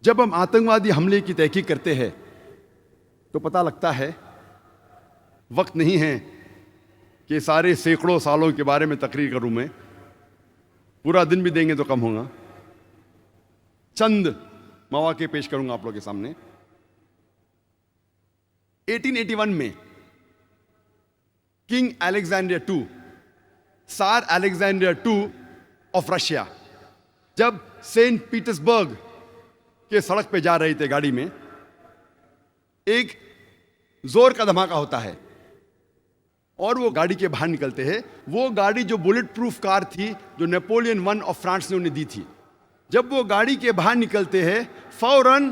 जब हम आतंकवादी हमले की तहकीक करते हैं तो पता लगता है वक्त नहीं है कि सारे सैकड़ों सालों के बारे में तकरीर करूं मैं, पूरा दिन भी देंगे तो कम होगा। चंद मौके पेश करूंगा आप लोगों के सामने। 1881 में किंग अलेक्जेंडर II, सार अलेक्जेंडर II ऑफ रशिया, जब सेंट पीटर्सबर्ग के सड़क पे जा रहे थे गाड़ी में, एक जोर का धमाका होता है और वो गाड़ी के बाहर निकलते हैं। वो गाड़ी जो बुलेट प्रूफ कार थी जो नेपोलियन I ऑफ फ्रांस ने उन्हें दी थी, जब वो गाड़ी के बाहर निकलते हैं फौरन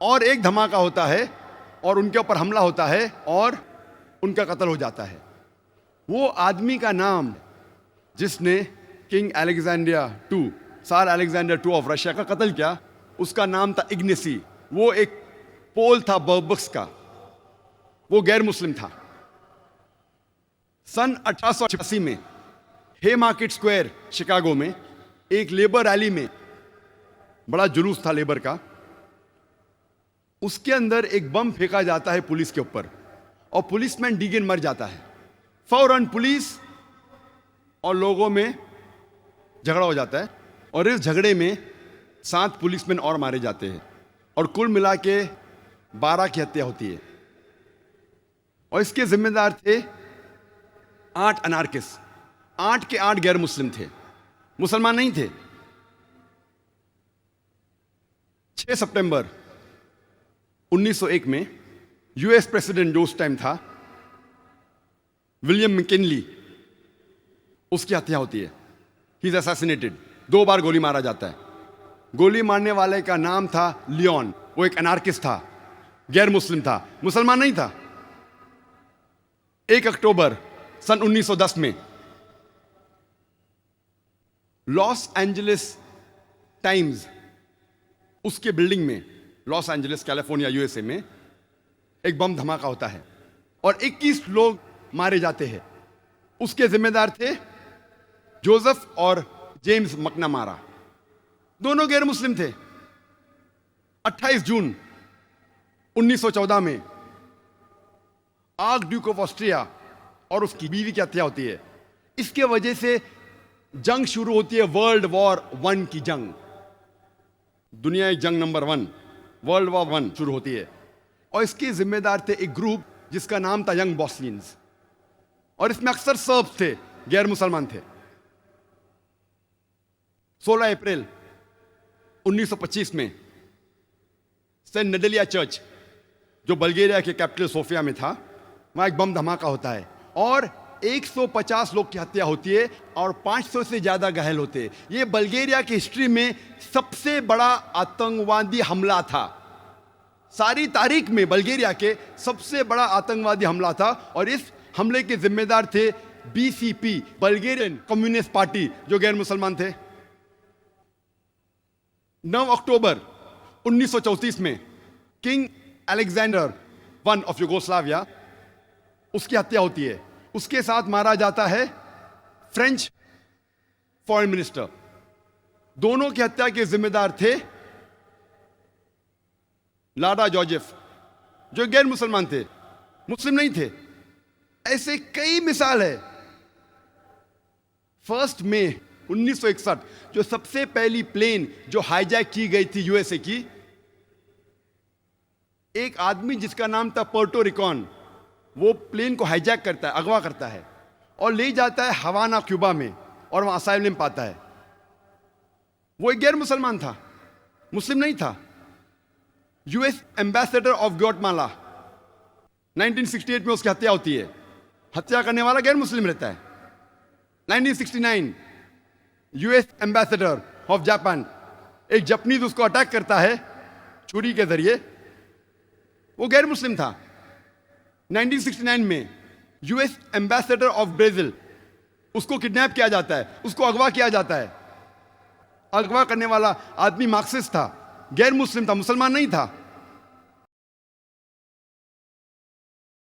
और एक धमाका होता है और उनके ऊपर हमला होता है और उनका कत्ल हो जाता है। वो आदमी का नाम जिसने किंग अलेक्जेंडर II, सार अलेक्जेंडर II ऑफ रशिया का कत्ल किया, उसका नाम था इग्नेसी। वो एक पोल था बर्बक्स का, वो गैर मुस्लिम था। सन 1886 में हे मार्केट स्क्वायर शिकागो में एक लेबर रैली में, बड़ा जुलूस था लेबर का, उसके अंदर एक बम फेंका जाता है पुलिस के ऊपर और पुलिसमैन डीगन मर जाता है। फौरन पुलिस और लोगों में झगड़ा हो जाता है और इस झगड़े में 7 पुलिसमैन और मारे जाते हैं और कुल मिला के 12 की हत्या होती है। और इसके जिम्मेदार थे 8 अनार्किस्ट। 8 के 8 गैर मुस्लिम थे, मुसलमान नहीं थे। 6 सितंबर 1901 में यूएस प्रेसिडेंट जो उस टाइम था, विलियम मैकिनली, उसकी हत्या होती है। He is assassinated. 2 बार गोली मारा जाता है। गोली मारने वाले का नाम था लियोन। वो एक अनार्किस्ट था, गैर मुस्लिम था, मुसलमान नहीं था। 1 अक्टूबर सन 1910 में लॉस एंजलिस टाइम्स, उसके बिल्डिंग में, लॉस एंजलिस कैलिफोर्निया यूएसए में, एक बम धमाका होता है और 21 लोग मारे जाते हैं। उसके जिम्मेदार थे जोसेफ और जेम्स मैकनामारा, दोनों गैर मुस्लिम थे। 28 जून 1914 में आर्क ड्यूक ऑफ ऑस्ट्रिया और उसकी बीवी की हत्या होती है। इसके वजह से जंग शुरू होती है, वर्ल्ड वॉर I की जंग, दुनिया जंग नंबर 1, वर्ल्ड वॉर I शुरू होती है। और इसके जिम्मेदार थे एक ग्रुप जिसका नाम था यंग बॉस्नियंस, और इसमें अक्सर सर्ब्स थे, गैर मुसलमान थे। 16 अप्रैल 1925 में सेंट नेडेलिया चर्च, जो बल्गेरिया के कैपिटल सोफिया में था, वहां एक बम धमाका होता है और 150 लोग की हत्या होती है और 500 से ज्यादा घायल होते हैं। यह बल्गेरिया की हिस्ट्री में सबसे बड़ा आतंकवादी हमला था। सारी तारीख में बल्गेरिया के सबसे बड़ा आतंकवादी हमला था और इस हमले के जिम्मेदार थे BCP, बल्गेरियन कम्युनिस्ट पार्टी, जो गैर मुसलमान थे। 9 अक्टूबर 1934 में king Alexander I of Yugoslavia, उसकी हत्या होती है। उसके साथ मारा जाता है फ्रेंच फॉरेन मिनिस्टर। दोनों की हत्या के जिम्मेदार थे लाडा जोसेफ, जो गैर मुसलमान थे, मुस्लिम नहीं थे। ऐसे कई मिसाल है। 1 मई 1961 जो सबसे पहली प्लेन जो हाईजैक की गई थी यूएसए की, एक आदमी जिसका नाम था पोर्टो रिकॉन, वो प्लेन को हाईजैक करता है, अगवा करता है और ले जाता है हवाना, क्यूबा में, और वहां असाइलम पाता है। वो एक गैर मुसलमान था, मुस्लिम नहीं था। यूएस एम्बेसडर ऑफ ग्वाटेमाला, 1968 में उसकी हत्या होती है। हत्या करने वाला गैर मुस्लिम रहता है। 1969 यूएस एम्बेसडर ऑफ जापान, एक जापानीज उसको अटैक करता है छुरी के जरिए, वो गैर मुस्लिम था। 1969 में यूएस एम्बेसडर ऑफ ब्राजील, उसको किडनैप किया जाता है, उसको अगवा किया जाता है। अगवा करने वाला आदमी मार्क्सिस्ट था, गैर मुस्लिम था, मुसलमान नहीं था।